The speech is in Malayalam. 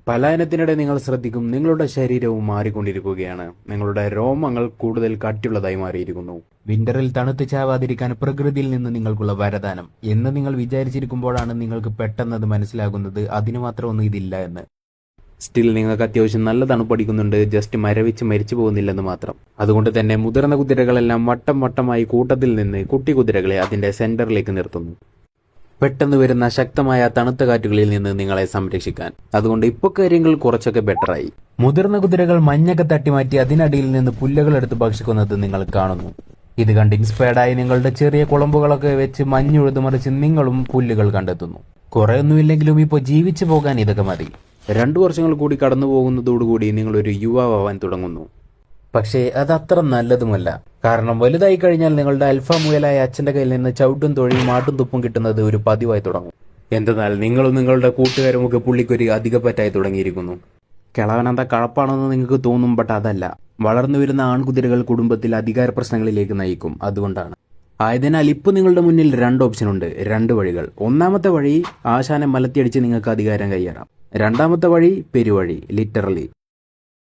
പലായനത്തിനിടെ നിങ്ങൾ ശ്രദ്ധിക്കും നിങ്ങളുടെ ശരീരവും മാറിക്കൊണ്ടിരിക്കുകയാണ്. നിങ്ങളുടെ രോമങ്ങൾ കൂടുതൽ കട്ടിയുള്ളതായി മാറിയിരിക്കുന്നു. വിന്ററിൽ തണുത്ത് ചാവാതിരിക്കാൻ പ്രകൃതിയിൽ നിന്ന് നിങ്ങൾക്കുള്ള വരദാനം എന്ന് നിങ്ങൾ വിചാരിച്ചിരിക്കുമ്പോഴാണ് നിങ്ങൾക്ക് പെട്ടെന്നത് മനസ്സിലാകുന്നത് അതിന് മാത്രം ഒന്നും ഇതില്ല എന്ന്. സ്റ്റിൽ നിങ്ങൾക്ക് അത്യാവശ്യം നല്ല തണുപ്പടിക്കുന്നുണ്ട്, ജസ്റ്റ് മരവിച്ച് മരിച്ചു പോകുന്നില്ലെന്ന് മാത്രം. അതുകൊണ്ട് തന്നെ മുതിർന്ന കുതിരകളെല്ലാം വട്ടം വട്ടമായി കൂട്ടത്തിൽ നിന്ന് കുട്ടി കുതിരകളെ അതിന്റെ സെന്ററിലേക്ക് നിർത്തുന്നു, പെട്ടെന്ന് വരുന്ന ശക്തമായ തണുത്ത കാറ്റുകളിൽ നിന്ന് നിങ്ങളെ സംരക്ഷിക്കാൻ. അതുകൊണ്ട് ഇപ്പോൾ കാര്യങ്ങൾ കുറച്ചൊക്കെ ബെറ്ററായി. മുതിർന്ന കുതിരകൾ മഞ്ഞൊക്കെ തട്ടിമാറ്റി അതിനടിയിൽ നിന്ന് പുല്ലുകൾ എടുത്ത് ഭക്ഷിക്കുന്നത് നിങ്ങൾ കാണുന്നു. ഇത് കണ്ട് ഇൻസ്പയർഡായി നിങ്ങളുടെ ചെറിയ കുളമ്പുകളൊക്കെ വെച്ച് മഞ്ഞുഴുതുമറിച്ച് നിങ്ങളും പുല്ലുകൾ കണ്ടെത്തുന്നു. കുറെയൊന്നുമില്ലെങ്കിലും ഇപ്പോൾ ജീവിച്ചു പോകാൻ ഇതൊക്കെ മതി. 2 വർഷങ്ങൾ കൂടി കടന്നു പോകുന്നതോടുകൂടി നിങ്ങളൊരു യുവാവാൻ തുടങ്ങുന്നു. പക്ഷേ അത് അത്ര നല്ലതുമല്ല. കാരണം വലുതായി കഴിഞ്ഞാൽ നിങ്ങളുടെ അൽഫ മുയലായ അച്ഛന്റെ കയ്യിൽ നിന്ന് ചവിട്ടും തൊഴിയും ആട്ടും തുപ്പും കിട്ടുന്നത് ഒരു പതിവായി തുടങ്ങും. എന്തെന്നാൽ നിങ്ങളും നിങ്ങളുടെ കൂട്ടുകാരുമൊക്കെ പുള്ളിക്കൊരു അധികപ്പറ്റായി തുടങ്ങിയിരിക്കുന്നു. കിളവനെന്താ കഴപ്പാണെന്ന് നിങ്ങൾക്ക് തോന്നും, ബട്ട് അതല്ല. വളർന്നു വരുന്ന ആൺകുതിരകൾ കുടുംബത്തിൽ അധികാര പ്രശ്നങ്ങളിലേക്ക് നയിക്കും. അതുകൊണ്ടാണ്. ആയതിനാൽ ഇപ്പൊ നിങ്ങളുടെ മുന്നിൽ 2 ഓപ്ഷൻ ഉണ്ട്, 2 വഴികൾ. ഒന്നാമത്തെ വഴി ആശാനെ മലത്തിയടിച്ച് നിങ്ങൾക്ക് അധികാരം കൈയേറാം. രണ്ടാമത്തെ വഴി പെരുവഴി, ലിറ്ററലി.